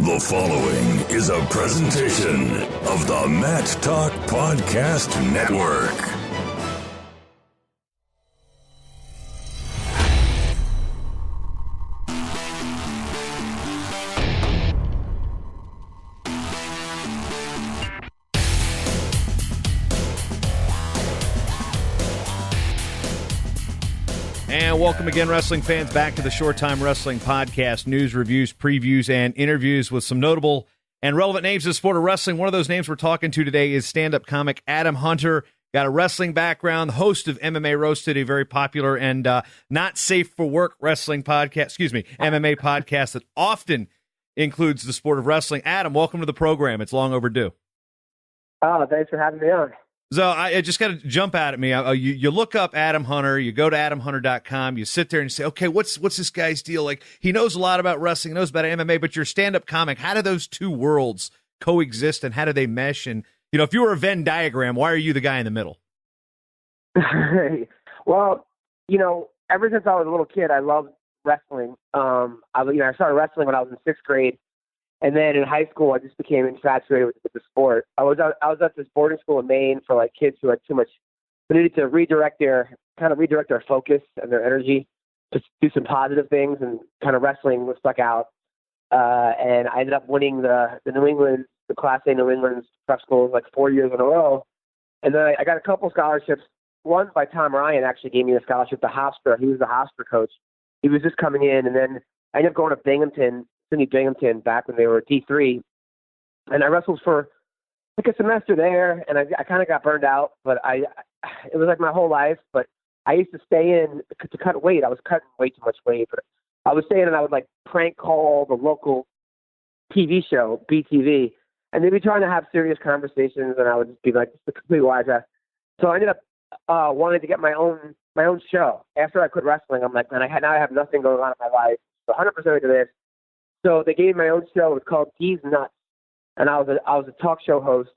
The following is a presentation of the Mat Talk Podcast Network. And welcome again, wrestling fans, back to the Short Time Wrestling Podcast. News, reviews, previews, and interviews with some notable and relevant names in the sport of wrestling. One of those names we're talking to today is stand-up comic Adam Hunter. Got a wrestling background, host of MMA Roasted, a very popular and not safe for work wrestling podcast, MMA podcast that often includes the sport of wrestling. Adam, welcome to the program. It's long overdue. Oh, thanks for having me on. So I just got to jump out at me. You look up Adam Hunter, you go to adamhunter.com, you sit there and you say, okay, what's this guy's deal? Like, he knows a lot about wrestling, he knows about MMA, but you're a stand-up comic. How do those two worlds coexist and how do they mesh? And, you know, if you were a Venn diagram, why are you the guy in the middle? Well, you know, ever since I was a little kid, I loved wrestling. I started wrestling when I was in sixth grade. And then in high school, I just became infatuated with the sport. I was at this boarding school in Maine for like kids who had too much. They needed to redirect their focus and their energy to do some positive things, and kind of wrestling was stuck out. And I ended up winning the Class A New England prep schools like 4 years in a row. And then I got a couple scholarships. One by Tom Ryan actually gave me a scholarship to Hofstra. He was the Hofstra coach. He was just coming in, and then I ended up going to Binghamton back when they were D3, and I wrestled for like a semester there, and I kind of got burned out, but it was like my whole life. But I used to stay in to cut weight. I was cutting way too much weight, but I was staying and I would like prank call the local TV show, BTV, and they'd be trying to have serious conversations, and I would just be like, just a complete wise ass. So I ended up wanting to get my own show. After I quit wrestling, I'm like, man, now I have nothing going on in my life. So 100% into this. So they gave me my own show. It was called D's Nuts, and I was a talk show host.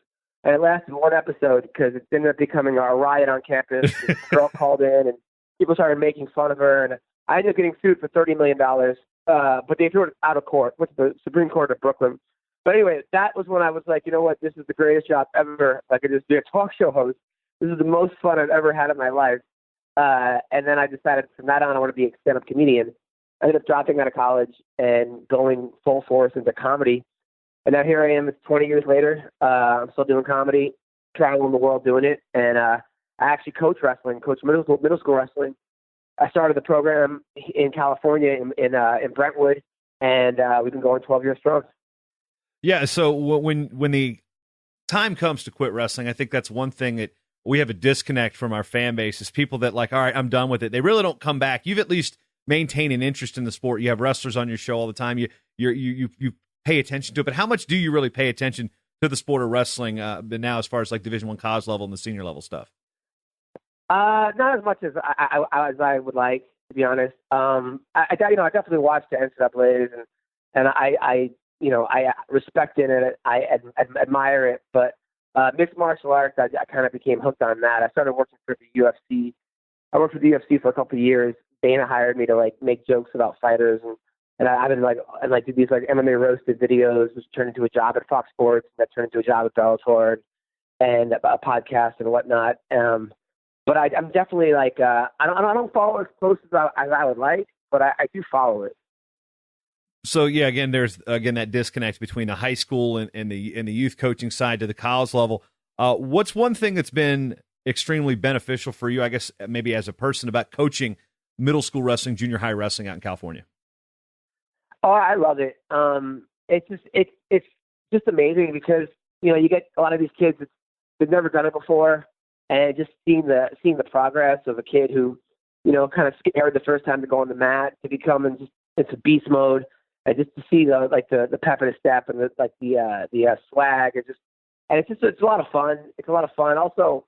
And it lasted one episode because it ended up becoming a riot on campus. This girl called in, and people started making fun of her. And I ended up getting sued for $30 million, but they threw it out of court with the Supreme Court of Brooklyn. But anyway, that was when I was like, you know what? This is the greatest job ever. I could just be a talk show host. This is the most fun I've ever had in my life. And then I decided from that on I want to be a stand-up comedian. I ended up dropping out of college and going full force into comedy. And now here I am, it's 20 years later. I'm still doing comedy, traveling the world doing it. And I actually coach wrestling, coach middle school wrestling. I started the program in California in Brentwood, and we've been going 12 years strong. Yeah, so when the time comes to quit wrestling, I think that's one thing that we have a disconnect from our fan base is people that like, all right, I'm done with it. They really don't come back. You've at least maintain an interest in the sport. You have wrestlers on your show all the time. You pay attention to it, but how much do you really pay attention to the sport of wrestling now, as far as like Division I college level and the senior level stuff? Not as much as I would like, to be honest. I definitely watch the NCAA's and I respect it and I admire it, but mixed martial arts, I kind of became hooked on that. I started working for the UFC. I worked for the UFC for a couple of years. Dana hired me to like make jokes about fighters, and I've been do these like MMA Roasted videos, which turned into a job at Fox Sports, and that turned into a job at Bellator, and a podcast and whatnot. But I'm definitely like I don't follow as close as I would like, but I do follow it. So yeah, again, there's that disconnect between the high school and the youth coaching side to the college level. What's one thing that's been extremely beneficial for you, I guess, maybe as a person, about coaching middle school wrestling, junior high wrestling out in California? Oh, I love it. It's just amazing because, you know, you get a lot of these kids that've never done it before, and just seeing the progress of a kid who, you know, kind of scared the first time to go on the mat to become into beast mode, and just to see the pep in his step and the swag, it's a lot of fun. It's a lot of fun. Also,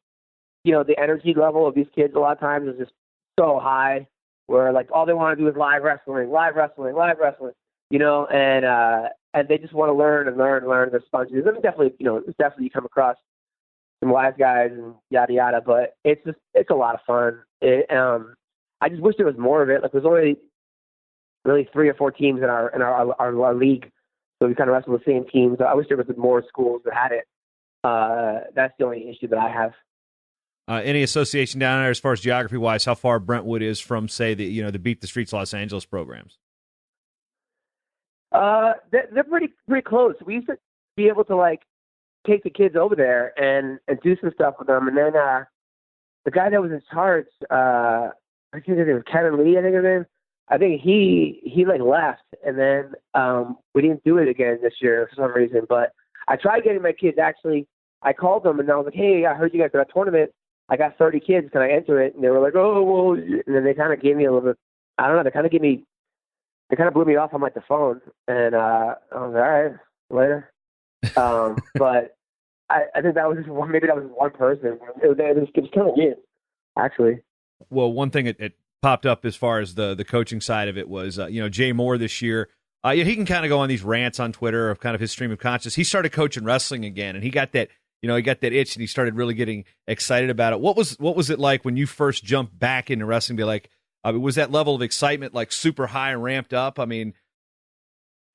you know, the energy level of these kids a lot of times is just so high, where like all they want to do is live wrestling, you know, and they just want to learn. They're sponges. And definitely, you know, you come across some wise guys and yada yada, but it's a lot of fun. I just wish there was more of it. Like there's only really 3 or 4 teams in our league, So we kind of wrestle the same teams. I wish there was more schools that had it. That's the only issue that I have. Any association down there as far as geography-wise, how far Brentwood is from, say, the Beat the Streets Los Angeles programs? They're pretty close. We used to be able to like take the kids over there and do some stuff with them. And then the guy that was in charge, I think his name was Kevin Lee. I think his name. I think he like left, and then we didn't do it again this year for some reason. But I tried getting my kids. Actually, I called them and I was like, "Hey, I heard you guys got a tournament. I got 30 kids. Can I enter it?" And they were like, "Oh, well." And then they kind of gave me a little bit. I don't know. They kind of blew me off on like the phone, and I was like, "All right, later." But I think that was just one. Maybe that was one person. It was kind of weird, actually. Well, one thing it popped up as far as the coaching side of it was, Jay Moore this year. He can kind of go on these rants on Twitter of kind of his stream of consciousness. He started coaching wrestling again, and he got that itch, and he started really getting excited about it. What was it like when you first jumped back into wrestling? Be like, was that level of excitement like super high and ramped up? I mean,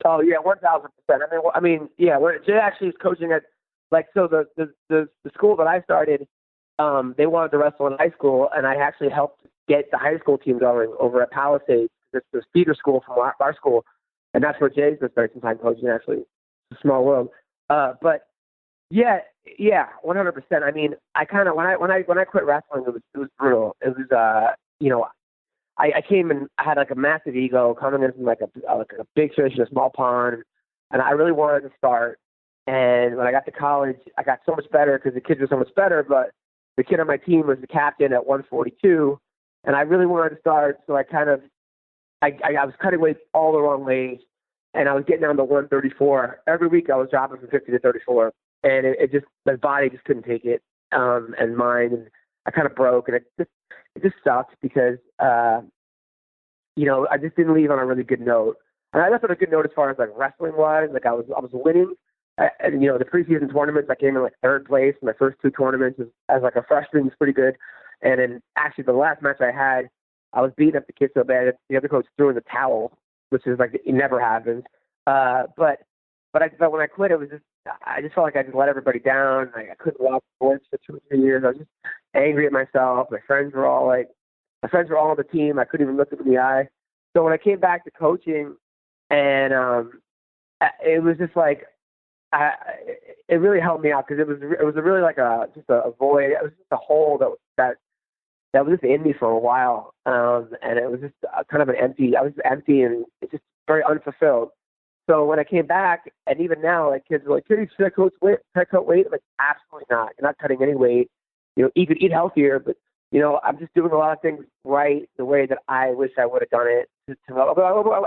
oh yeah, 1,000%. I mean, yeah. When Jay actually is coaching at the school that I started, they wanted to wrestle in high school, and I actually helped get the high school team going over at Palisades. It's the feeder school from our school, and that's where Jay's been spending some time coaching. Actually, it's a small world. But yeah, 100%. I mean, I kind of when I quit wrestling, it was brutal. It was I came and I had like a massive ego coming in from like a big fish in a small pond, and I really wanted to start. And when I got to college, I got so much better because the kids were so much better. But the kid on my team was the captain at 142, and I really wanted to start. So I was cutting weight all the wrong ways, and I was getting down to 134. Every week I was dropping from 50 to 34, and it just my body just couldn't take it, and mine, and I kind of broke, and it just sucked because I just didn't leave on a really good note. And I left on a good note as far as like wrestling wise. Like I was winning. And the preseason tournaments, I came in like third place in my first two tournaments as like a freshman. Was pretty good. And then actually the last match I had, I was beating up the kid so bad that the other coach threw in the towel, which is like it never happens. But when I quit, it was just I just felt like I just let everybody down. Like I couldn't walk sports for 2 or 3 years. I was just angry at myself. My friends were all on the team. I couldn't even look them in the eye. So when I came back to coaching, and it was just like it really helped me out because it was really like just a void. It was just a hole that was just in me for a while, and it was just kind of an empty. I was empty and it's just very unfulfilled. So when I came back, and even now, like kids are like, "Should I cut weight?" I'm like, absolutely not. You're not cutting any weight. You could eat healthier, but I'm just doing a lot of things right the way that I wish I would have done it. I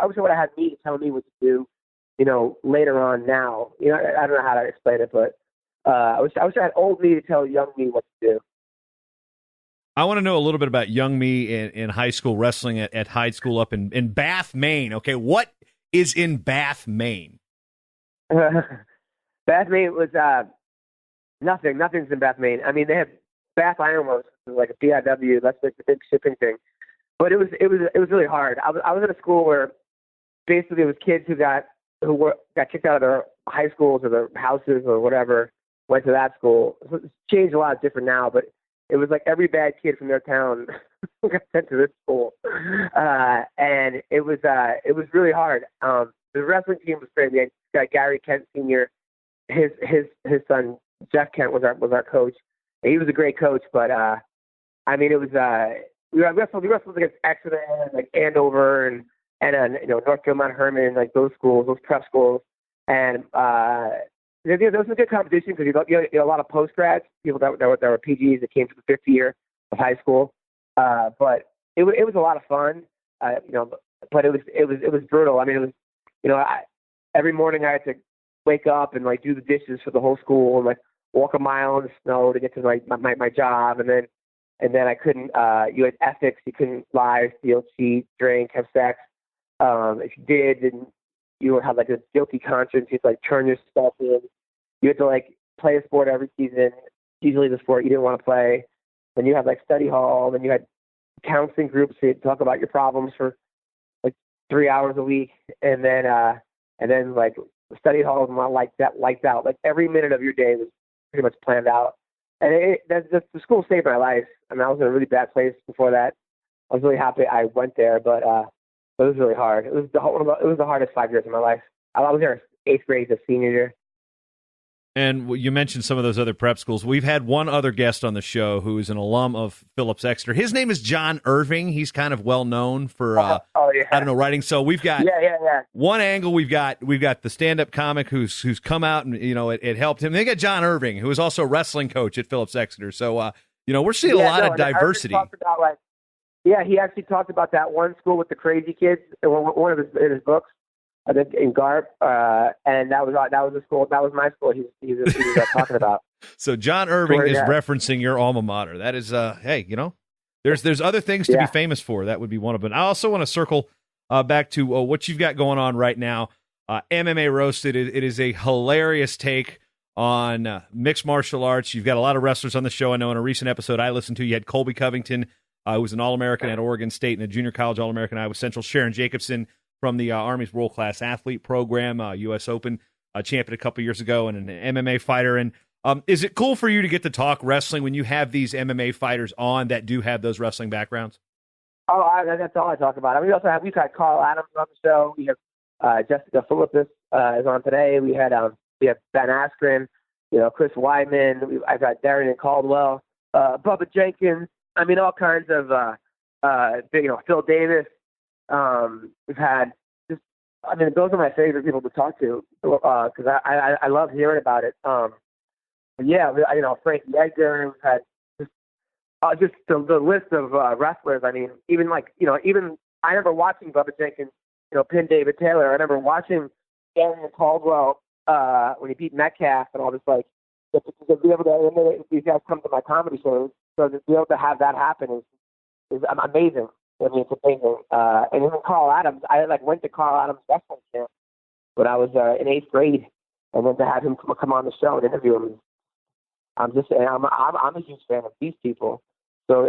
wish I would have had me tell me what to do, later on now. I don't know how to explain it, but I wish I had old me to tell young me what to do. I want to know a little bit about young me in high school wrestling at Hyde School up in Bath, Maine. Okay, what is in Bath, Maine? Bath, Maine was nothing. Nothing's in Bath, Maine. I mean, they have Bath Iron Works, like a BIW. That's like the big shipping thing. But it was really hard. I was at a school where basically it was kids who got kicked out of their high schools or their houses or whatever, went to that school. So it's changed a lot. It's different now, but it was like every bad kid from their town got sent to this school, and it was really hard. The wrestling team was great. We had got Gary Kent Sr. His son Jeff Kent was our coach. And he was a great coach, but I mean it was we wrestled against Exeter and like Andover and North Carolina Herman, like those schools, those prep schools, and there was a good competition because you had a lot of post grads, people that were PGs that came to the 5th year of high school, but it was a lot of fun, but it was brutal. I mean, it was every morning I had to wake up and like do the dishes for the whole school and like walk a mile in the snow to get to my job, and then I couldn't. You had ethics. You couldn't lie, steal, cheat, drink, have sex. If you did, then you would have like a guilty conscience. You had to like turn your stuff in. You had to like play a sport every season. Usually the sport you didn't want to play. Then you had like study hall. Then you had counseling groups. So you'd talk about your problems for like 3 hours a week, and then and then like the study hall was not like that, lights out. Like every minute of your day was pretty much planned out. And the school saved my life. I mean, I was in a really bad place before that. I was really happy I went there, but it was really hard. It was the hardest 5 years of my life. I was there 8th grade to senior year. And you mentioned some of those other prep schools. We've had one other guest on the show who is an alum of Phillips Exeter. His name is John Irving. He's kind of well known for writing. So we've got one angle. We've got the stand-up comic who's come out and it helped him. They got John Irving, who is also a wrestling coach at Phillips Exeter. So we're seeing a lot of diversity. He actually talked about that one school with the crazy kids in one of his books. I think in Garp, and that was the school. That was my school. He was talking about. So John Irving is referencing your alma mater. That is, hey, there's other things to be famous for. That would be one of them. I also want to circle back to what you've got going on right now. MMA Roasted. It is a hilarious take on mixed martial arts. You've got a lot of wrestlers on the show. I know in a recent episode I listened to, you had Colby Covington, who was an All-American at Oregon State and a junior college All-American at Iowa Central. Sharon Jacobson from the Army's World Class Athlete Program, U.S. Open champion a couple years ago, and an MMA fighter. And is it cool for you to get to talk wrestling when you have these MMA fighters on that do have those wrestling backgrounds? Oh, that's all I talk about. I mean, we've had Carl Adams on the show. We have Jessica Philippus is on today. We had Ben Askren, Chris Weidman. I've got Darian Caldwell, Bubba Jenkins. I mean, all kinds of Phil Davis. We've had those are my favorite people to talk to because I love hearing about it. Frankie Edgar. We've had just the list of wrestlers. I mean, even I remember watching Bubba Jenkins, pin David Taylor. I remember watching Darian Caldwell when he beat Metcalf and all this. Like, to be able to these guys come to my comedy shows, so to be able to have that happen is amazing. I mean, it's amazing. And even Carl Adams, I went to Carl Adams' wrestling camp when I was in 8th grade, and then to have him come on the show and interview him, I'm a huge fan of these people. So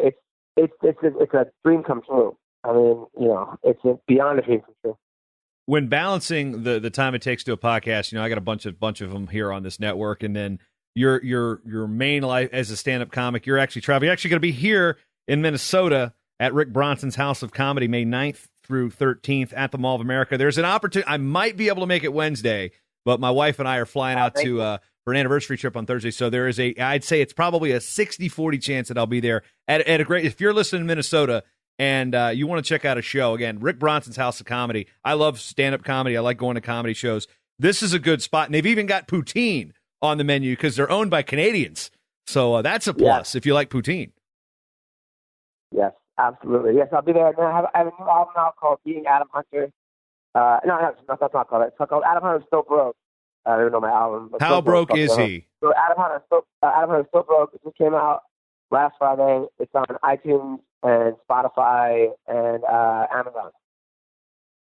it's a dream come true. I mean, it's beyond a dream come true. When balancing the time it takes to a podcast, I got a bunch of them here on this network, and then your main life as a stand-up comic, you're actually traveling. You're actually going to be here in Minnesota at Rick Bronson's House of Comedy, May 9th through 13th at the Mall of America. There's an opportunity. I might be able to make it Wednesday, but my wife and I are flying out for an anniversary trip on Thursday. So there is I'd say it's probably a 60-40 chance that I'll be there at a great, if you're listening in Minnesota and you want to check out a show, again, Rick Bronson's House of Comedy. I love stand-up comedy. I like going to comedy shows. This is a good spot. And they've even got poutine on the menu because they're owned by Canadians. So that's a plus if you like poutine. Yes. Absolutely. Yes, I'll be there. I have a new album out called Being Adam Hunter. No, that's not called it. It's called Adam Hunter Still Broke. I don't know my album. But How broke is he? So Adam Hunter Still Broke. It just came out last Friday. It's on iTunes and Spotify and Amazon.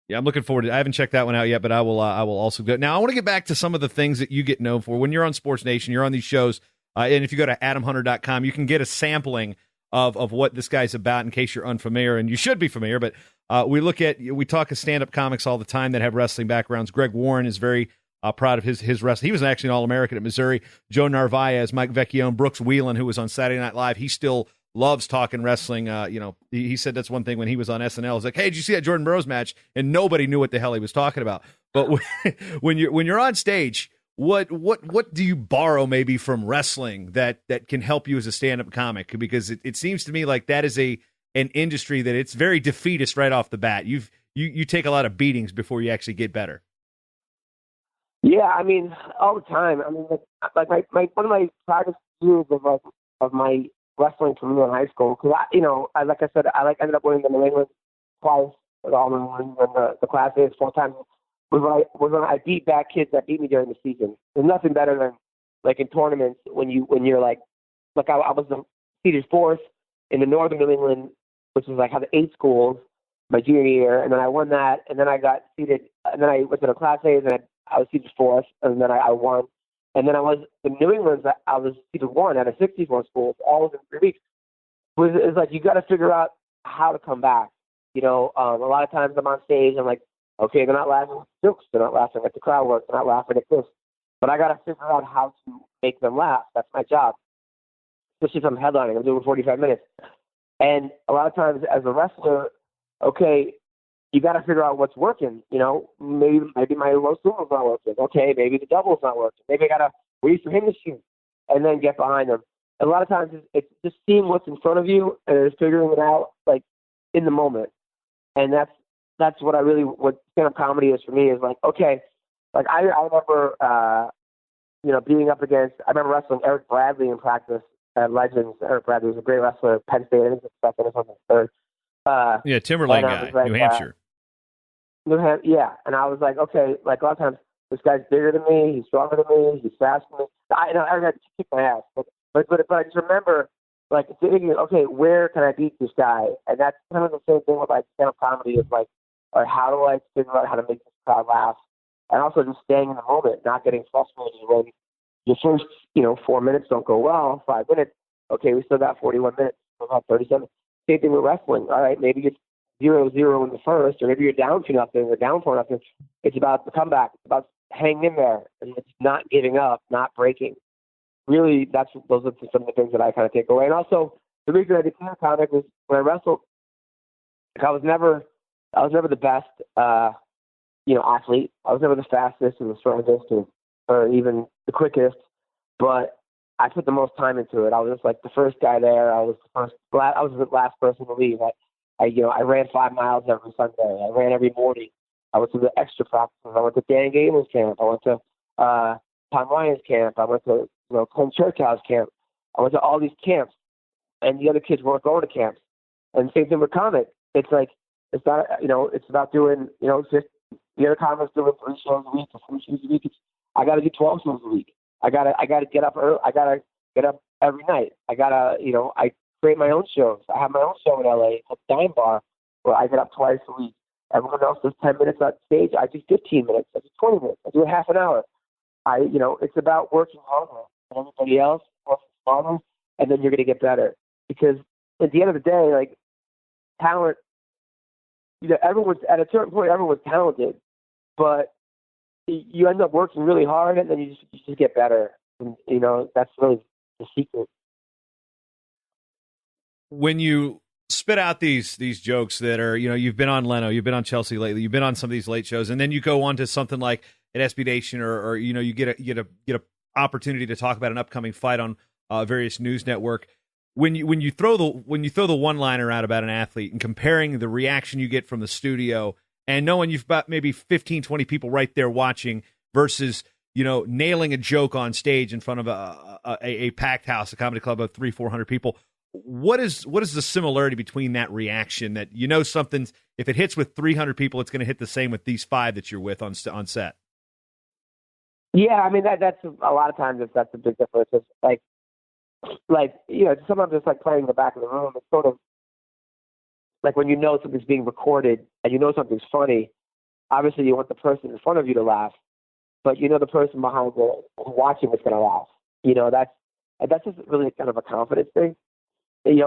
Yeah, I'm looking forward to it. I haven't checked that one out yet, but I will also go. Now, I want to get back to some of the things that you get known for. When you're on Sports Nation, you're on these shows, and if you go to adamhunter.com, you can get a sampling of what this guy's about in case you're unfamiliar, and you should be familiar, but we talk to stand-up comics all the time that have wrestling backgrounds. Greg Warren is very proud of his wrestling. He was actually an All-American at Missouri. Joe Narvaez, Mike Vecchione, Brooks Wheelan, who was on Saturday Night Live, he still loves talking wrestling. He said that's one thing when he was on SNL. It's like, hey, did you see that Jordan Burroughs match? And nobody knew what the hell he was talking about. But when you're on stage, what do you borrow maybe from wrestling that can help you as a stand-up comic? Because it seems to me like that is an industry that it's very defeatist right off the bat. You take a lot of beatings before you actually get better. Yeah, I mean, all the time. I mean, like my one of my proudest years of my wrestling career in high school, because like I said, I ended up winning the New England twice, all New England, and the Class A's 4 times. Was when I beat back kids that beat me during the season. There's nothing better than like in tournaments when you're like I was the seeded 4th in the Northern New England, which is like have 8 schools my junior year, and then I won that, and then I got seeded, and then I went to the Class A's and I was seeded 4th, and then I won, and then I was in New England. I was seeded 1 at a 64 school, all within 3 weeks. It's like you got to figure out how to come back. A lot of times I'm on stage, I'm like, Okay, they're not laughing at jokes. They're not laughing at the crowd work. They're not laughing at this. But I got to figure out how to make them laugh. That's my job. Especially if I'm headlining. I'm doing 45 minutes. And a lot of times as a wrestler, okay, you got to figure out what's working. You know, maybe my low sumo's not working. Okay, maybe the double's not working. Maybe I got to wait for him to shoot and then get behind him. And a lot of times it's just seeing what's in front of you and just figuring it out, like, in the moment. And that's what what stand-up comedy is for me, is like, okay, like I remember, being up against, I remember wrestling Eric Bradley in practice at Legends. Eric Bradley was a great wrestler at Penn State. I think he was second or something, third. Timberlane guy, like, New Hampshire. Yeah, and I was like, okay, like a lot of times this guy's bigger than me, he's stronger than me, he's faster than me. I had to kick my ass, but I just remember, like, thinking, okay, where can I beat this guy? And that's kind of the same thing with like stand-up comedy, is like, all right, how do I figure out how to make this crowd laugh, and also just staying in the moment, not getting frustrated when your first 4 minutes don't go well, 5 minutes. Okay, we still got 41 minutes, we still got 37. Same thing with wrestling. All right, maybe it's 0-0 in the first, or maybe you're down 2-0 or down 4-0. It's about the comeback. It's about hanging in there, and it's not giving up, not breaking. Really, those are some of the things that I kind of take away. And also, the reason I became a comic was when I wrestled, I was never the best, athlete. I was never the fastest or the strongest or even the quickest, but I put the most time into it. I was just like the first guy there. I was the last person to leave. I ran 5 miles every Sunday. I ran every morning. I went to the extra practices. I went to Dan Gable's camp. I went to Tom Ryan's camp. I went to Clint Churchow's camp. I went to all these camps, and the other kids weren't going to camps. And same thing with comic. It's like, it's not, it's about doing, just the other comics doing 3 shows a week or 4 shows a week. I got to do 12 shows a week. I gotta get up early. I gotta get up every night. I create my own shows. I have my own show in LA called Dime Bar, where I get up twice a week. Everyone else does 10 minutes on stage. I do 15 minutes. I do 20 minutes. I do a half an hour. It's about working harder than everybody else, working smarter, and then you're going to get better. Because at the end of the day, like, talent, everyone's at a certain point, everyone's talented, but you end up working really hard, and then you just get better. And, that's really the secret. When you spit out these jokes that are, you've been on Leno, you've been on Chelsea lately, you've been on some of these late shows, and then you go on to something like at SB Nation, or you get a opportunity to talk about an upcoming fight on various news network. When you throw the one-liner out about an athlete and comparing the reaction you get from the studio and knowing you've got maybe 15, 20 people right there watching versus nailing a joke on stage in front of a packed house, a comedy club of 300-400 people. What is the similarity between that reaction that something's, if it hits with 300 people, it's going to hit the same with these 5 that you're with on set? Yeah, I mean that's a lot of times that's a big difference. It's like sometimes it's like playing in the back of the room. It's sort of like when something's being recorded and something's funny. Obviously, you want the person in front of you to laugh, but the person behind watching is going to laugh. That's just really kind of a confidence thing. Like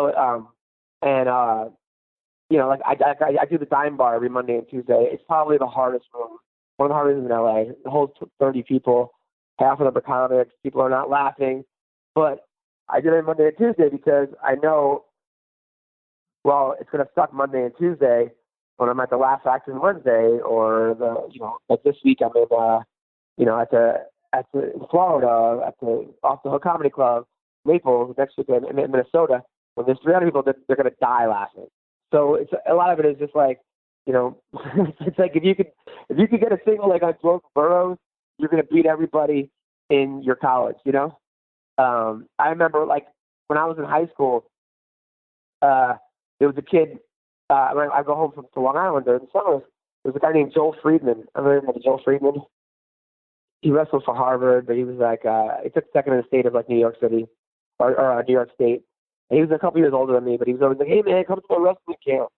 I do the Dime Bar every Monday and Tuesday. It's probably the hardest room, one of the hardest in LA. The whole 30 people, half of them are comics. People are not laughing, but I do it Monday and Tuesday because I know, well, it's going to suck Monday and Tuesday when I'm at the Laugh Factory Wednesday, or like this week I'm in in Florida at the Off the Hook Comedy Club, Naples. Next week in Minnesota. When there's 300 people, they're going to die laughing. So it's a lot of it is just like, it's like if you could get a single like on Broken Burrows, you're going to beat everybody in your college. I remember like when I was in high school, there was a kid. When I go home to Long Island during the summers, there was a guy named Joel Friedman. I remember Joel Friedman. He wrestled for Harvard, but he was like he took second in the state of like New York City or New York State. And he was a couple years older than me, but he was always like, "Hey man, come to my wrestling camp,"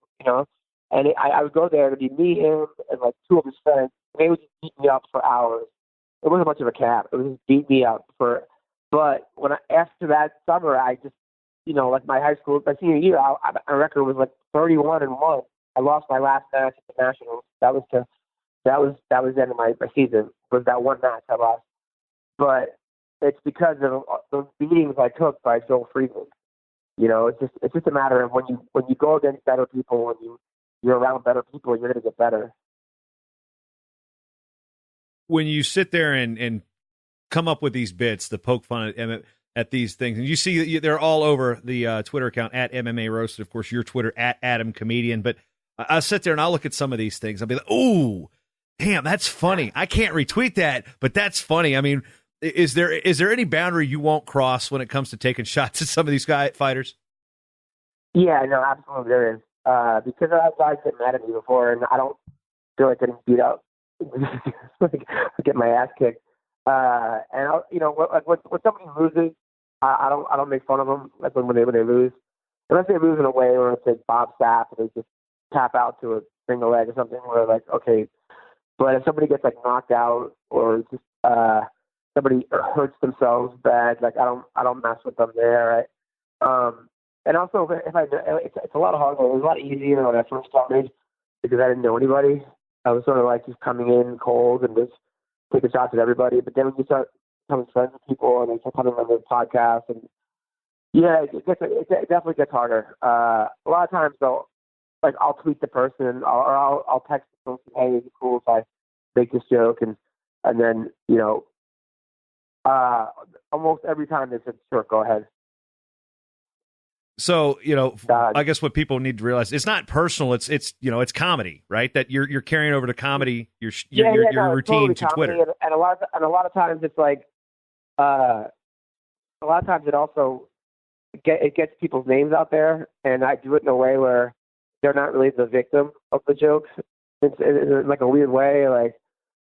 And I would go there to be me, him, and like 2 of his friends. And they would just beat me up for hours. It wasn't much of a camp. It was just beat me up for. But after that summer, I just, like my senior year, my record was like 31-1. I lost my last match at the Nationals. That was to that was the end of my season. Was that one match I lost, but it's because of the beatings I took by Joel Friedman. You know, it's just a matter of when you go against better people, when you're around better people, you're going to get better. When you sit there and come up with these bits to poke fun at these things, and you see they're all over the Twitter account at MMA Roasted, of course, your Twitter at Adam Comedian, but I'll sit there and I'll look at some of these things. I'll be like, ooh, damn, that's funny. I can't retweet that, but that's funny. I mean, is there any boundary you won't cross when it comes to taking shots at some of these fighters? Yeah, no, absolutely there is. Because I've had guys get mad at me before, and I don't feel like getting beat up. Like, get my ass kicked. And I'll, you know, when somebody loses, I don't make fun of them. Like when they lose, unless they lose in a way where it's like Bob Sapp and they just tap out to a single leg or something. Where like, okay, but if somebody gets like knocked out or just somebody hurts themselves bad, like I don't mess with them there. Right? And also, it's a lot harder. It was a lot easier when I first started because I didn't know anybody. I was sort of like just coming in cold and just taking shots at everybody. But then when you start becoming friends with people and they start coming on the podcast, and yeah, it definitely gets harder. A lot of times though, like I'll tweet the person or I'll text the person, hey, is it cool if I make this joke? And then, you know, almost every time they said, sure, go ahead. So, you know, I guess what people need to realize, it's not personal. It's you know, it's comedy, right? That you're carrying over to comedy, your routine to Twitter. And a lot of times it's like, a lot of times it also it gets people's names out there, and I do it in a way where they're not really the victim of the joke. It's like a weird way, like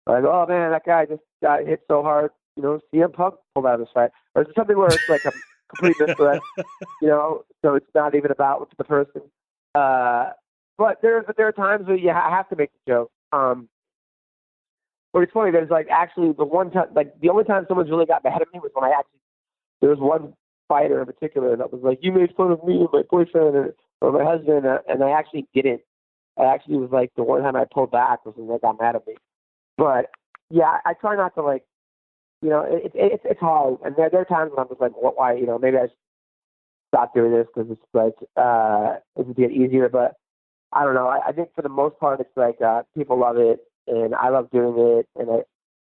oh man, that guy just got hit so hard. You know, CM Punk pulled out of his fight, or it's something where it's like a complete misdirect, you know, so it's not even about the person. But there are times where you have to make the joke. But it's funny, there's like actually the one time, like the only time someone's really got mad at me was when there was one fighter in particular that was like, you made fun of me and my boyfriend or my husband, and I actually didn't. I actually was like, the one time I pulled back was when they got mad at me. But yeah, I try not to like, you know, it's hard, and there are times when I'm just like, what? Why? You know, maybe I should stop doing this because it's like it would get easier. But I don't know. I think for the most part, it's like people love it, and I love doing it, and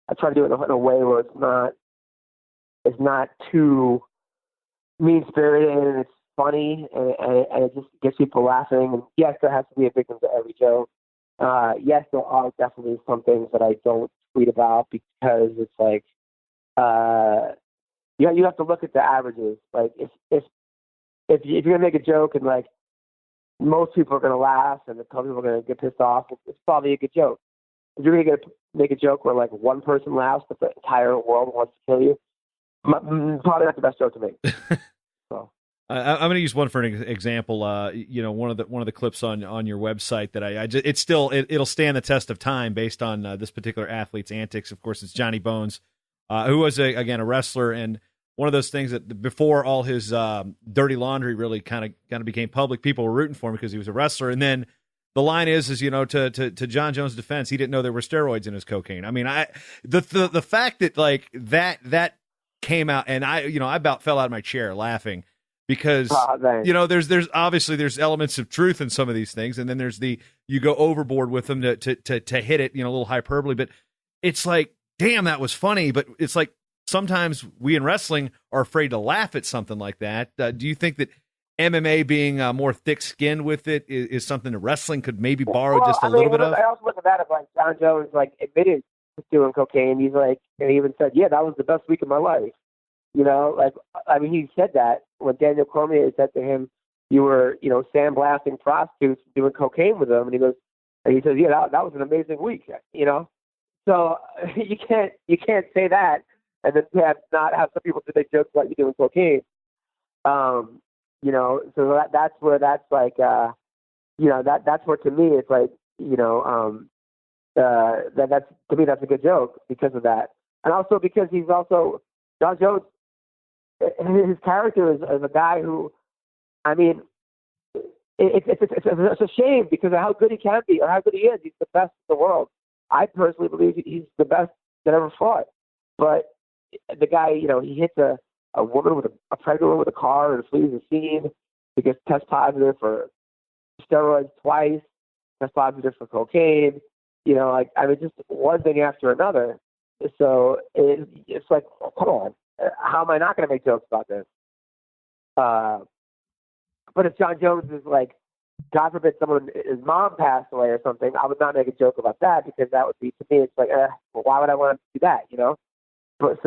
I try to do it in a way where it's not too mean spirited, and it's funny, and it just gets people laughing. And yes, there has to be a victim to every joke. Yes, there are definitely some things that I don't tweet about because it's like. You have to look at the averages. Like if you're gonna make a joke and like most people are gonna laugh and a couple people are gonna get pissed off, it's probably a good joke. If you're gonna make a joke where like one person laughs but the entire world wants to kill you, probably not the best joke to make. So. I'm going to use one for an example. You know, one of the clips on your website that it'll stand the test of time based on this particular athlete's antics. Of course, it's Johnny Bones. Who was, a wrestler, and one of those things that before all his dirty laundry really kind of became public, people were rooting for him because he was a wrestler. And then the line is you know, to John Jones' defense, he didn't know there were steroids in his cocaine. I mean, the fact that like that came out, and I about fell out of my chair laughing because you know there's obviously there's elements of truth in some of these things, and then there's you go overboard with them to hit it, you know, a little hyperbole, but it's like. Damn, that was funny, but it's like sometimes we in wrestling are afraid to laugh at something like that. Do you think that MMA being more thick-skinned with it is something that wrestling could maybe borrow just a little bit of? I also look at that as like John Jones like admitted to doing cocaine. He's like, and he even said, "Yeah, that was the best week of my life." You know, like I mean, he said that when Daniel Cormier said to him, "You were, you know, sandblasting prostitutes, doing cocaine with them," and he says, "Yeah, that was an amazing week." You know. So you can't say that and then not have some people say they jokes about you doing cocaine. You know, so that's where that's like you know, that's where to me it's like, you know, that's to me that's a good joke because of that. And also because he's also John Jones, his character is a guy who, I mean, it's a shame because of how good he can be or how good he is. He's the best in the world. I personally believe he's the best that ever fought. But the guy, he hits a woman a pregnant woman with a car and flees the scene. He gets test positive for steroids twice, test positive for cocaine. Just one thing after another. So it's like, come on, how am I not going to make jokes about this? But if John Jones is like, God forbid his mom passed away or something, I would not make a joke about that because that would be, to me, it's like, well, why would I want to do that, But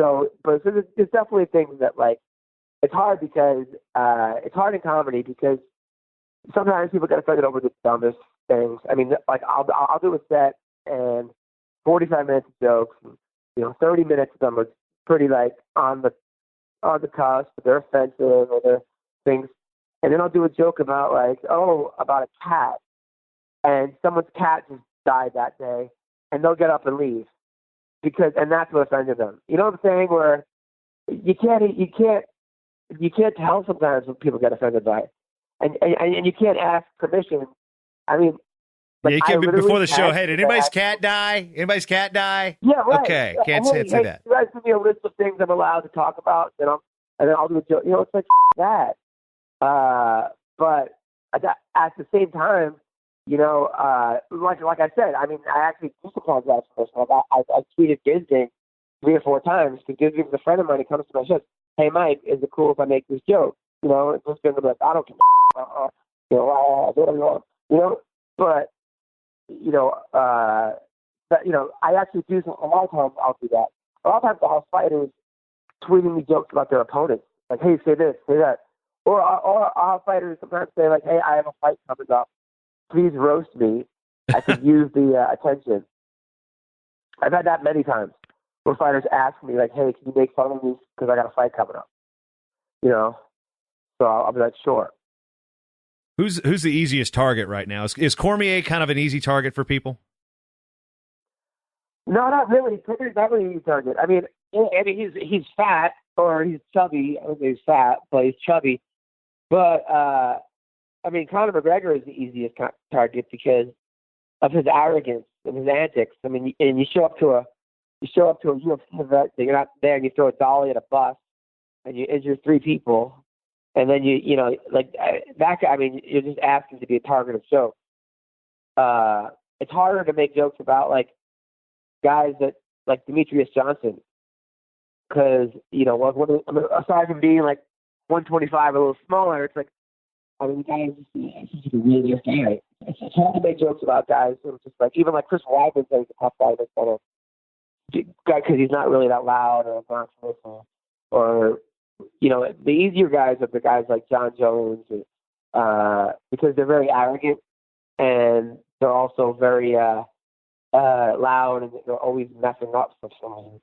there's definitely things that, like, it's hard because, it's hard in comedy because sometimes people get offended over the dumbest things. I mean, like, I'll do a set and 45 minutes of jokes, 30 minutes of them are pretty, like, on the cusp, they're offensive or they're things. And then I'll do a joke about about a cat, and someone's cat just died that day, and they'll get up and leave and that's what offended them. You know what I'm saying? Where you can't tell sometimes when people get offended by it, and you can't ask permission. I mean, like, you can't before the show. Hey, did anybody's cat die? Anybody's cat die? Yeah, right. Okay, can't say that. You guys give me a list of things I'm allowed to talk about, and then I'll do a joke. It's like that. But at the same time, like I said, I mean, I actually do apologize for this. Like I tweeted Gisding 3 or 4 times because Gisding's a friend of mine. He comes to my shows. Hey, Mike, is it cool if I make this joke? It's just going to be like, I don't care. But I actually do. A lot of times I'll do that. A lot of times I'll have fighters tweeting me jokes about their opponents. Like, hey, say this, say that. Or I'll have fighters sometimes say, like, hey, I have a fight coming up. Please roast me. I could use the attention. I've had that many times where fighters ask me, like, hey, can you make fun of me because I got a fight coming up? So I'll be like, sure. Who's the easiest target right now? Is Cormier kind of an easy target for people? No, not really. Cormier's not really an easy target. I mean, he's fat or he's chubby. I don't think he's fat, but he's chubby. But I mean, Conor McGregor is the easiest target because of his arrogance and his antics. I mean, and you show up to a UFC event, you're not there, and you throw a dolly at a bus, and you injure 3 people, and then that guy. I mean, you're just asking to be a target of jokes. It's harder to make jokes about like guys that like Demetrius Johnson, because aside from being like 125, a little smaller, it's like, I mean, the guy is just a really good guy. It's hard to make jokes about guys who are just like, even like Chris Weidman says he's a tough guy to make fun of, because he's not really that loud or obnoxious, or the easier guys are the guys like John Jones, because they're very arrogant and they're also very loud, and they're always messing up for some reason.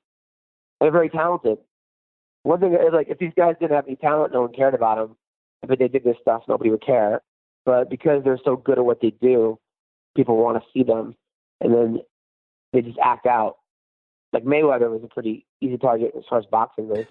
They're very talented. One thing is, like, if these guys didn't have any talent, no one cared about them. If they did this stuff, nobody would care. But because they're so good at what they do, people want to see them, and then they just act out. Like Mayweather was a pretty easy target as far as boxing goes.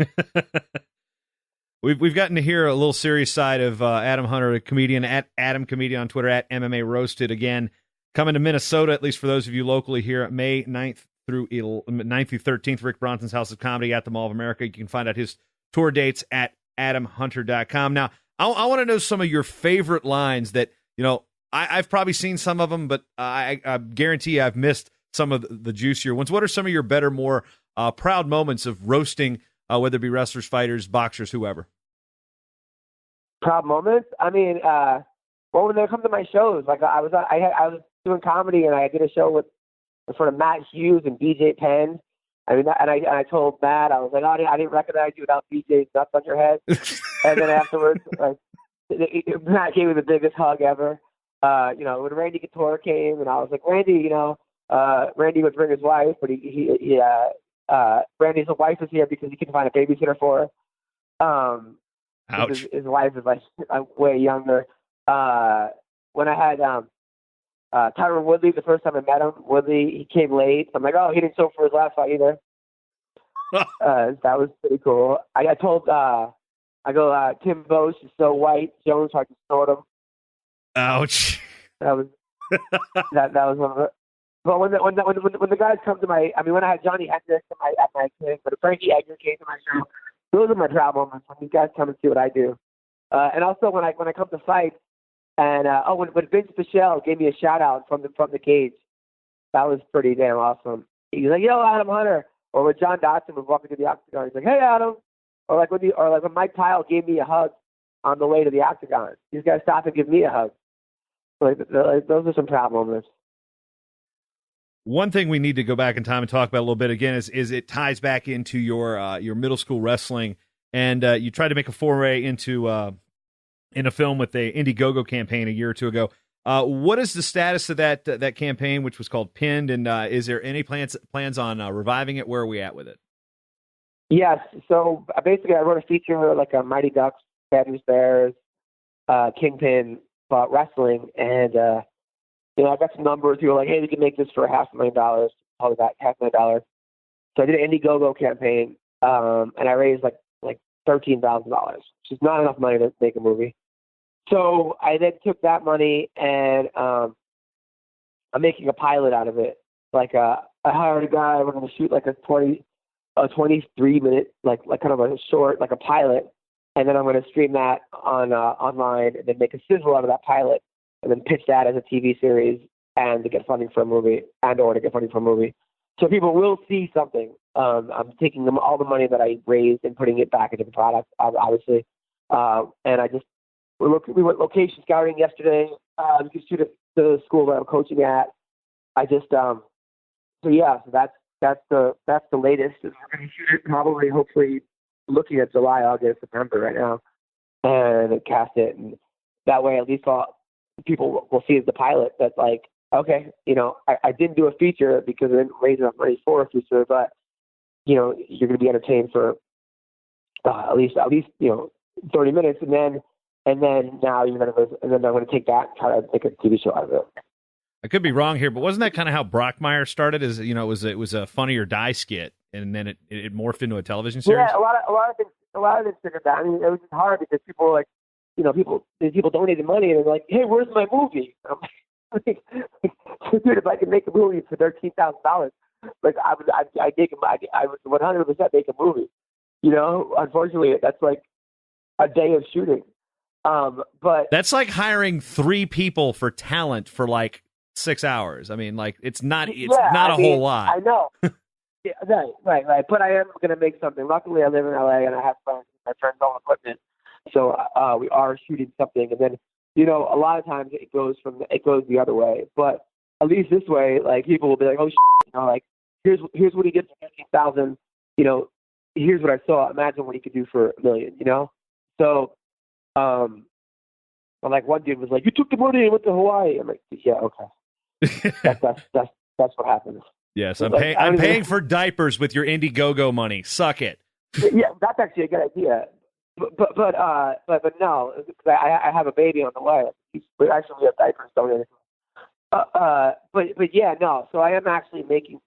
We've gotten to hear a little serious side of Adam Hunter, a comedian, at Adam Comedian on Twitter, at MMA Roasted. Again, coming to Minnesota, at least for those of you locally here, May 9th through 13th, Rick Bronson's House of Comedy at the Mall of America. You can find out his tour dates at adamhunter.com. Now, I want to know some of your favorite lines that, I've probably seen some of them, but I guarantee I've missed some of the juicier ones. What are some of your better, more proud moments of roasting, whether it be wrestlers, fighters, boxers, whoever? Proud moments? I mean, when they come to my shows, like I was doing comedy, and I did a show with sort of Matt Hughes and BJ Penn. I mean, and I told Matt, I was like, I didn't recognize you without BJ's nuts on your head. And then afterwards, Matt gave me the biggest hug ever. When Randy Couture came, and I was like, Randy, Randy would bring his wife, but Randy's wife is here because he couldn't find a babysitter for her. Ouch. His wife is like way younger. When I had Tyron Woodley, the first time I met him, he came late. I'm like, he didn't show up for his last fight either. That was pretty cool. I told Tim Bosch is so white, Jones tried to snort him. Ouch. That was that was one of it. But when the guys come to when I had Johnny Hendricks at my clinic, but Frankie Edgar came to my show, those are my travel moments when these guys come and see what I do. And also when I come to fights, and when Vince Pichel gave me a shout out from the cage, that was pretty damn awesome. He's like, "Yo, Adam Hunter," or when John Dodson was walking to the octagon, he's like, "Hey, Adam," or like when Mike Pyle gave me a hug on the way to the octagon. These guys stopped and give me a hug. Like those are some proud moments. One thing we need to go back in time and talk about a little bit again is it ties back into your middle school wrestling, and you tried to make a foray into in a film with the Indiegogo campaign a year or two ago. What is the status of that campaign, which was called Pinned, and is there any plans on reviving it? Where are we at with it? Yes. So basically, I wrote a feature like a Mighty Ducks, Bad News Bears, Kingpin about wrestling, and I got some numbers. People were like, "Hey, we can make this for $500,000." Probably that $500,000. So I did an Indiegogo campaign, and I raised like $13,000, which is not enough money to make a movie. So I then took that money and I'm making a pilot out of it. Like I hired a guy. We're going to shoot like a 23-minute, like kind of a short, like a pilot, and then I'm going to stream that on online, and then make a sizzle out of that pilot, and then pitch that as a TV series and to get funding for a movie, So people will see something. I'm taking them all the money that I raised and putting it back into the product, obviously. And we went location scouting yesterday. We could shoot at the school that I'm coaching at. So that's the latest. We're going to shoot it probably, hopefully, looking at July, August, September right now, and cast it. And that way, at least people will see the pilot. That's like, okay, I didn't do a feature because I didn't raise enough money for a feature, but you're going to be entertained for at least 30 minutes, and then now you're going to, and then I'm going to take that and try to make a TV show out of it. I could be wrong here, but wasn't that kind of how Brockmire started? It was a Funny or Die skit, and then it morphed into a television series. Yeah, a lot of things figured that. I mean, it was just hard because people were like, people donated money and they're like, "Hey, where's my movie?" I'm like, dude, if I could make a movie for $13,000, like I would 100% make a movie. Unfortunately, that's like a day of shooting. But that's like hiring 3 people for talent for like 6 hours. I mean, like it's not a whole lot. I know. Yeah, right. But I am going to make something. Luckily, I live in LA and I have friends. My friends own equipment, so we are shooting something. And then a lot of times it goes the other way. But at least this way, like people will be like, "Oh, like here's what he did for $15,000. Here's what I saw. Imagine what he could do for $1 million." So. Like one dude was like, "You took the money and went to Hawaii." I'm like, "Yeah, okay." That's what happens. Yes, I'm paying for diapers with your Indiegogo money. Suck it. Yeah, that's actually a good idea. But no, I have a baby on the way. We actually have diapers donated. But yeah, no. So I am actually making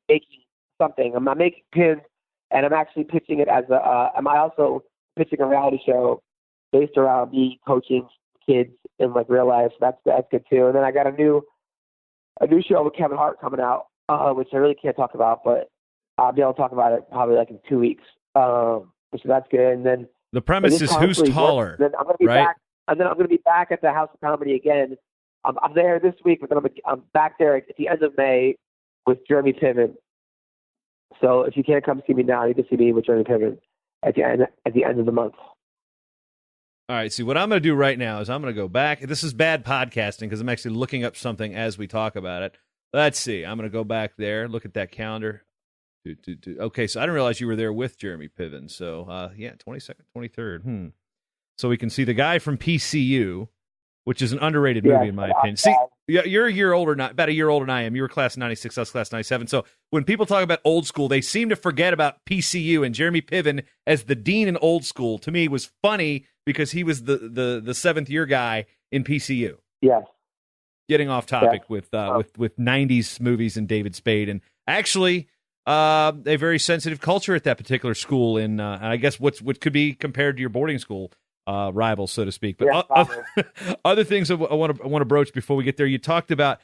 something. I'm making pins, and I'm actually pitching it as am I also pitching a reality show based around me coaching kids in like real life. That's good too. And then I got a new show with Kevin Hart coming out, which I really can't talk about, but I'll be able to talk about it probably like in 2 weeks. So that's good. And then the premise is who's taller. Then I'm going to be right? back, and then I'm going to be back at the House of Comedy again. I'm there this week, but then I'm back there at the end of May with Jeremy Piven. So if you can't come see me now, you can see me with Jeremy Piven at the end of the month. All right, see, what I'm going to do right now is I'm going to go back. This is bad podcasting because I'm actually looking up something as we talk about it. Let's see. I'm going to go back there, look at that calendar. Okay, so I didn't realize you were there with Jeremy Piven. So, 22nd, 23rd. So we can see the guy from PCU, which is an underrated movie in my opinion. See, you're a year older, about a year older than I am. You were class of 96, I was class of 97. So when people talk about old school, they seem to forget about PCU, and Jeremy Piven as the dean in old school, to me, was funny because he was the seventh year guy in PCU. Yes. Getting off topic with 90s movies and David Spade, and actually a very sensitive culture at that particular school in I guess what could be compared to your boarding school rivals, so to speak. But other things I want to broach before we get there. You talked about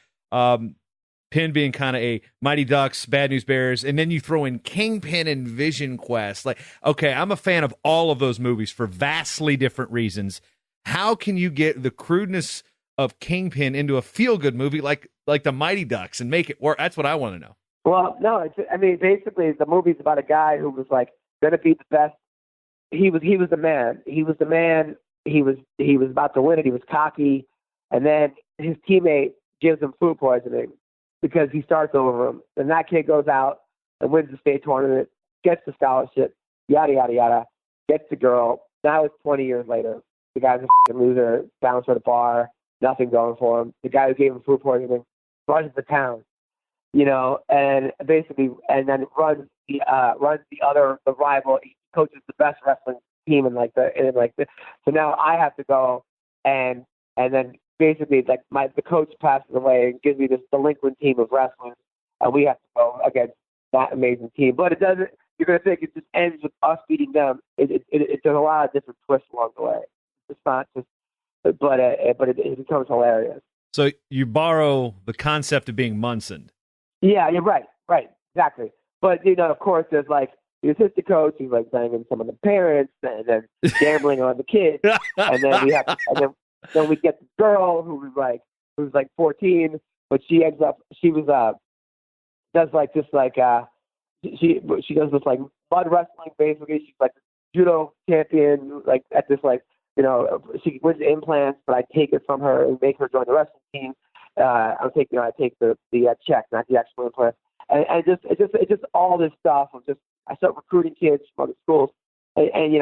Penn being kind of a Mighty Ducks, Bad News Bears, and then you throw in Kingpin and Vision Quest. Like, okay, I'm a fan of all of those movies for vastly different reasons. How can you get the crudeness of Kingpin into a feel-good movie like the Mighty Ducks and make it work? That's what I want to know. Well, no, basically the movie's about a guy who was like going to be the best. He was the man. He was the man. He was about to win it. He was cocky, and then his teammate gives him food poisoning because he starts over him. And that kid goes out and wins the state tournament, gets the scholarship, yada, yada, yada, gets the girl. Now it's 20 years later. The guy's a f***ing loser, bounced at a bar, nothing going for him. The guy who gave him food poisoning runs the town, and basically, and then runs the rival. He coaches the best wrestling team so now I have to go and then basically the coach passes away and gives me this delinquent team of wrestlers, and we have to go against that amazing team. But it doesn't. You're gonna think it just ends with us beating them. There's a lot of different twists along the way. It's not just, but it becomes hilarious. So you borrow the concept of being Munson. Yeah, you're right, exactly. But of course, there's like the assistant coach who's like banging some of the parents, and then gambling on the kids, and then we have, then we get the girl who's like 14, but she does this like mud wrestling basically. She's like judo champion, like at this she wins implants, but I take it from her and make her join the wrestling team. I take the check, not the actual implant, and it's just all this stuff. I start recruiting kids from other schools, and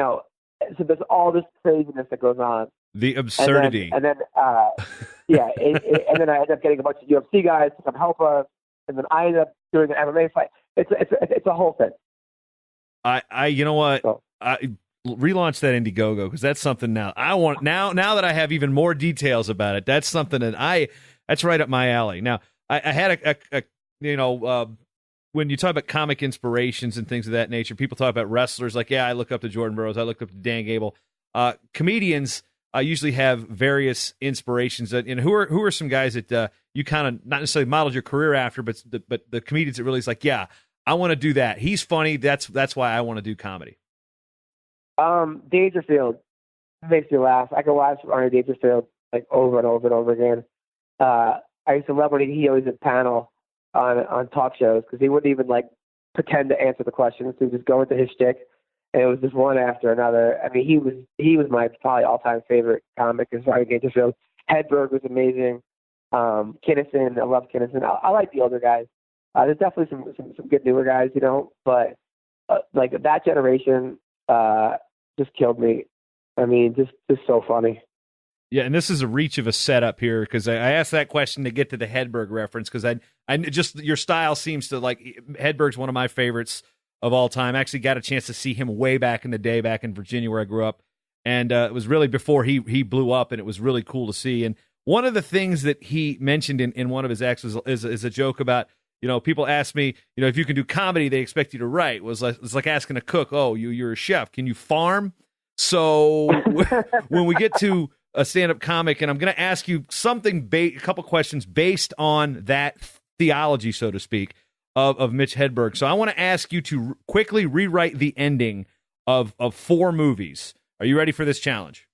so there's all this craziness that goes on. The absurdity, and then and then I end up getting a bunch of UFC guys to come help us, and then I end up doing an MMA fight. It's a whole thing. I you know what? I relaunch that Indiegogo because that's something now I want. Now that I have even more details about it, that's something that's right up my alley. Now I had when you talk about comic inspirations and things of that nature, people talk about wrestlers like, I look up to Jordan Burroughs, I look up to Dan Gable. Comedians usually have various inspirations. And who are some guys that you kind of not necessarily modeled your career after, but the comedians that really is like, I want to do that. He's funny. That's why I want to do comedy. Dangerfield makes me laugh. I can watch Arnie Dangerfield like over and over and over again. I used to love when he always did panel on talk shows because he wouldn't even like pretend to answer the questions. He would just go into his shtick, and it was just one after another. I mean, he was my probably all-time favorite comic is Arnie Dangerfield. Hedberg was amazing. Kinnison, I love Kinnison. I like the older guys. There's definitely some good newer guys, but like that generation just killed me. I mean, just so funny. Yeah, and this is a reach of a setup here because I asked that question to get to the Hedberg reference because I just your style seems to like Hedberg's one of my favorites of all time. I actually got a chance to see him way back in the day, back in Virginia where I grew up, and it was really before he blew up, and it was really cool to see. And one of the things that he mentioned in one of his acts is a joke about people ask me if you can do comedy they expect you to write. It's like asking a cook, you're a chef, can you farm? So when we get to a stand-up comic, and I'm going to ask you something, a couple questions based on that theology, so to speak, of Mitch Hedberg. So I want to ask you to quickly rewrite the ending of 4 movies. Are you ready for this challenge?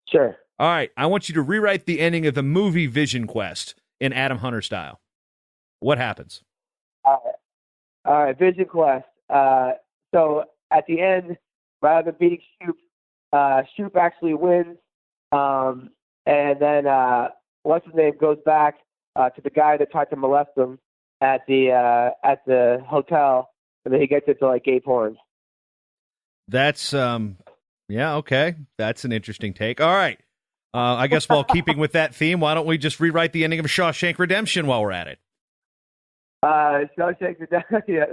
Sure. All right. I want you to rewrite the ending of the movie Vision Quest in Adam Hunter style. What happens? All right. Vision Quest. So at the end, rather than beating Shoop actually wins. And then what's his name goes back to the guy that tried to molest him at the hotel, and then he gets into like gay porn. That's okay. That's an interesting take. All right. I guess while keeping with that theme, why don't we just rewrite the ending of Shawshank Redemption while we're at it? Shawshank Redemption.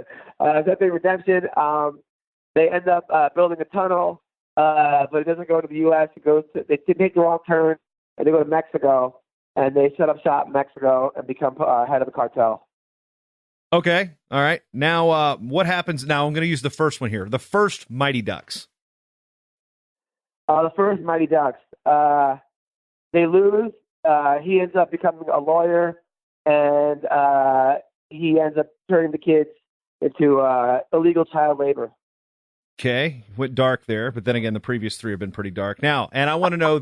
They end up building a tunnel. But it doesn't go to the U.S. They take the wrong turn, and they go to Mexico, and they set up shop in Mexico and become head of the cartel. Okay. All right. Now, what happens now? I'm going to use the first one here. The first Mighty Ducks. The first Mighty Ducks. They lose. He ends up becoming a lawyer and he ends up turning the kids into illegal child labor. Okay, went dark there, but then again, the previous three have been pretty dark. Now, and I want to know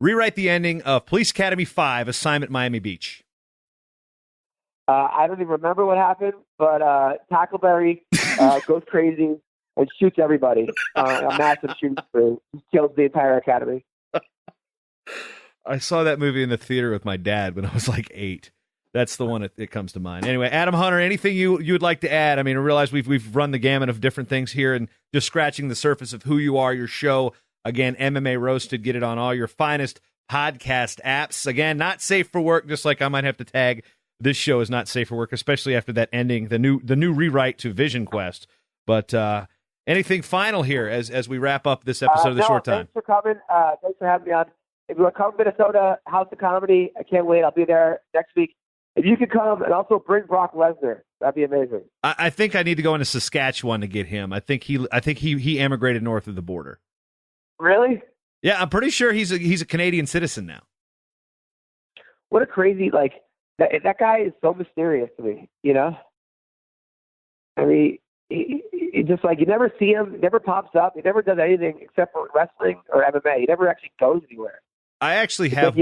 rewrite the ending of Police Academy 5, Assignment Miami Beach. I don't even remember what happened, but Tackleberry goes crazy and shoots everybody. A massive shooting spree. Kills the entire academy. I saw that movie in the theater with my dad when I was like 8. That's the one that comes to mind. Anyway, Adam Hunter, anything you would like to add? I mean, I realize we've run the gamut of different things here and just scratching the surface of who you are, your show. Again, MMA Roasted, get it on all your finest podcast apps. Again, not safe for work, just like I might have to tag this show is not safe for work, especially after that ending, the new rewrite to Vision Quest. But anything final here as we wrap up this episode of The Short Time? Thanks for coming. Thanks for having me on. If you want to come to Minnesota, House of Comedy, I can't wait. I'll be there next week. If you could come and also bring Brock Lesnar, that'd be amazing. I think I need to go into Saskatchewan to get him. I think he emigrated north of the border. Really? Yeah, I'm pretty sure he's a Canadian citizen now. What a crazy that guy is so mysterious to me. You know, I mean, he just you never see him, he never pops up, he never does anything except for wrestling or MMA. He never actually goes anywhere. I actually have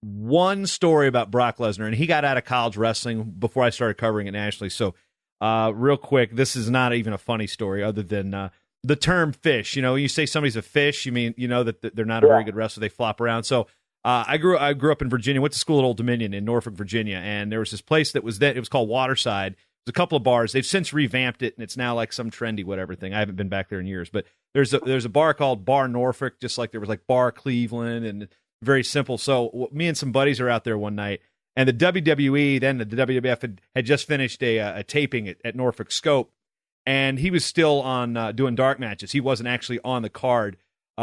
one story about Brock Lesnar, and he got out of college wrestling before I started covering it nationally. So, real quick, this is not even a funny story other than the term fish. You know, you say somebody's a fish, you mean, you know, that they're not a very good wrestler. They flop around. So, I grew up in Virginia, went to school at Old Dominion in Norfolk, Virginia, and there was this place that was it was called Waterside. There's a couple of bars. They've since revamped it, and it's now like some trendy whatever thing. I haven't been back there in years, but there's a bar called Bar Norfolk, just like there was like Bar Cleveland, and very simple. So me and some buddies are out there one night, and the WWE, then the WWF had just finished a taping at Norfolk Scope, and he was still on doing dark matches. He wasn't actually on the card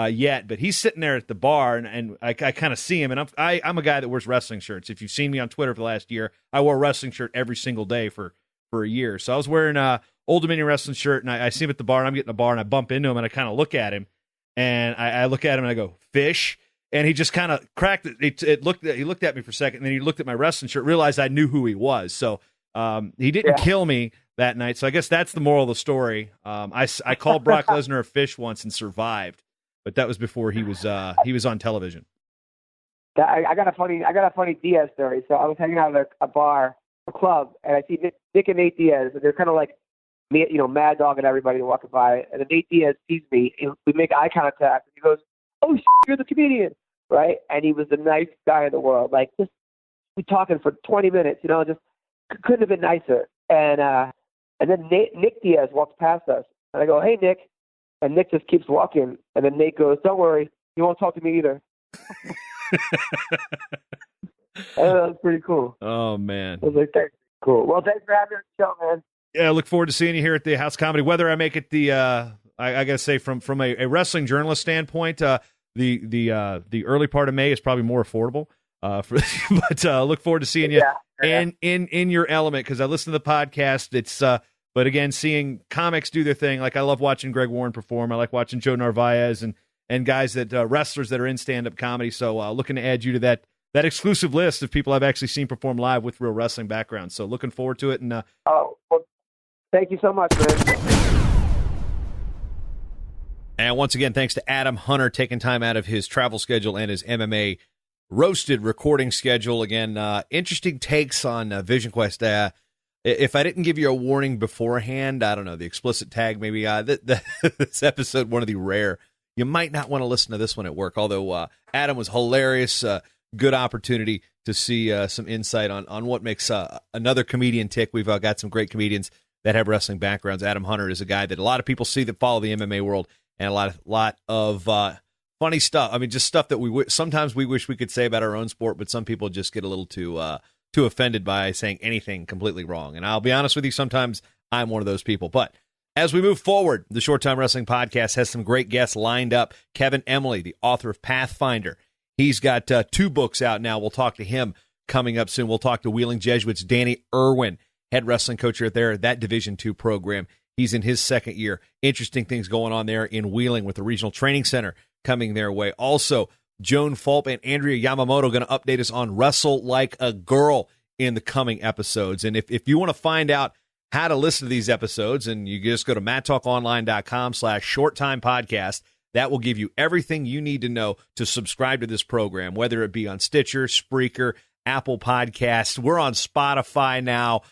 yet, but he's sitting there at the bar, and I kind of see him, and I'm a guy that wears wrestling shirts. If you've seen me on Twitter for the last year, I wore a wrestling shirt every single day for a year. So I was wearing a Old Dominion wrestling shirt, and I see him at the bar, and I'm getting a bar, and I bump into him, and I kind of look at him, and I look at him, and I go, fish? And he just kind of cracked it. He looked at me for a second, and then he looked at my wrestling shirt, realized I knew who he was. So he didn't kill me that night. So I guess that's the moral of the story. I called Brock Lesnar a fish once and survived, but that was before he was on television. I got a funny Diaz story. So I was hanging out at a bar, a club, and I see Nick and Nate Diaz, and they're kind of like me, you know, mad dogging everybody walking by. And then Nate Diaz sees me, and we make eye contact, and he goes, "Oh, you're the comedian," right? And he was the nicest guy in the world. Like, just we talking for 20 minutes, you know, just couldn't have been nicer. And then Nick Diaz walks past us, and I go, "Hey, Nick," and Nick just keeps walking. And then Nate goes, "Don't worry, you won't talk to me either." That was pretty cool. Oh man, I was like, "Thanks, cool." Well, thanks for having me on the show, man. Yeah, I look forward to seeing you here at the House of Comedy. Whether I make it I gotta say, from a wrestling journalist standpoint, the early part of May is probably more affordable. But look forward to seeing you and in your element, because I listen to the podcast. It's but again, seeing comics do their thing. Like, I love watching Greg Warren perform. I like watching Joe Narvaez and guys that wrestlers that are in stand up comedy. So looking to add you to that exclusive list of people I've actually seen perform live with real wrestling backgrounds. So looking forward to it. And well, thank you so much, man. And once again, thanks to Adam Hunter taking time out of his travel schedule and his MMA Roasted recording schedule. Again, interesting takes on Vision Quest. If I didn't give you a warning beforehand, I don't know, the explicit tag, maybe this episode, one of the rare. You might not want to listen to this one at work, although Adam was hilarious. Good opportunity to see some insight on what makes another comedian tick. We've got some great comedians that have wrestling backgrounds. Adam Hunter is a guy that a lot of people see that follow the MMA world, and a lot of funny stuff. I mean, just stuff that sometimes we wish we could say about our own sport, but some people just get a little too offended by saying anything completely wrong. And I'll be honest with you, sometimes I'm one of those people. But as we move forward, the Short Time Wrestling Podcast has some great guests lined up. Kevin Emily, the author of Pathfinder. He's got 2 books out now. We'll talk to him coming up soon. We'll talk to Wheeling Jesuits' Danny Irwin, head wrestling coach there, that Division II program. He's in his second year. Interesting things going on there in Wheeling with the Regional Training Center coming their way. Also, Joan Fulp and Andrea Yamamoto going to update us on Wrestle Like a Girl in the coming episodes. And if you want to find out how to listen to these episodes, and you just go to MattTalkOnline.com/shorttimepodcast, that will give you everything you need to know to subscribe to this program, whether it be on Stitcher, Spreaker, Apple Podcasts. We're on Spotify now.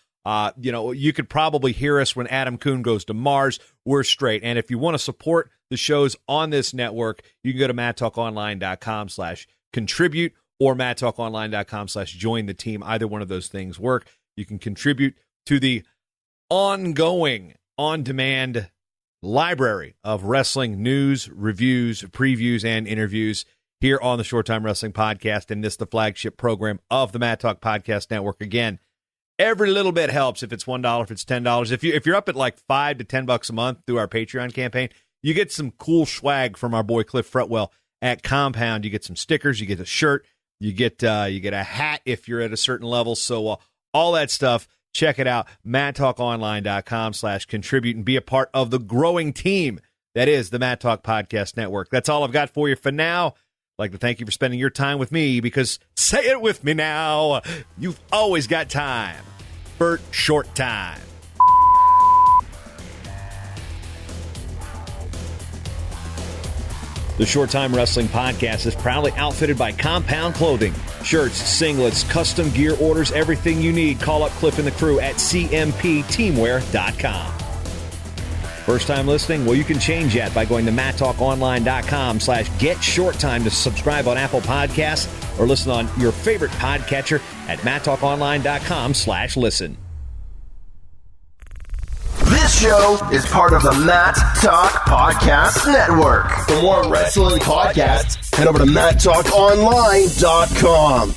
You could probably hear us when Adam Kuhn goes to Mars. We're straight. And if you want to support the shows on this network, you can go to MattTalkOnline.com/contribute or MattTalkOnline.com/join the team. Either one of those things work. You can contribute to the ongoing, on-demand library of wrestling news, reviews, previews, and interviews here on the Short Time Wrestling Podcast, and this the flagship program of the Matt Talk Podcast Network. Again, every little bit helps. If it's $1, if it's $10, if you're up at like $5 to $10 a month through our Patreon campaign, you get some cool swag from our boy Cliff Fretwell at Compound. You get some stickers, you get a shirt, you get a hat if you're at a certain level. So all that stuff. Check it out, MattTalkOnline.com/contribute, and be a part of the growing team that is the Matt Talk Podcast Network. That's all I've got for you for now. I'd like to thank you for spending your time with me, because, say it with me now, you've always got time for short time. The Short Time Wrestling Podcast is proudly outfitted by Compound Clothing. Shirts, singlets, custom gear orders, everything you need. Call up Cliff and the crew at cmpteamwear.com. First time listening? Well, you can change that by going to MattTalkOnline.com/getshorttime to subscribe on Apple Podcasts, or listen on your favorite podcatcher at MattTalkOnline.com/listen. This show is part of the Matt Talk Podcast Network. For more wrestling podcasts, head over to MattTalkOnline.com.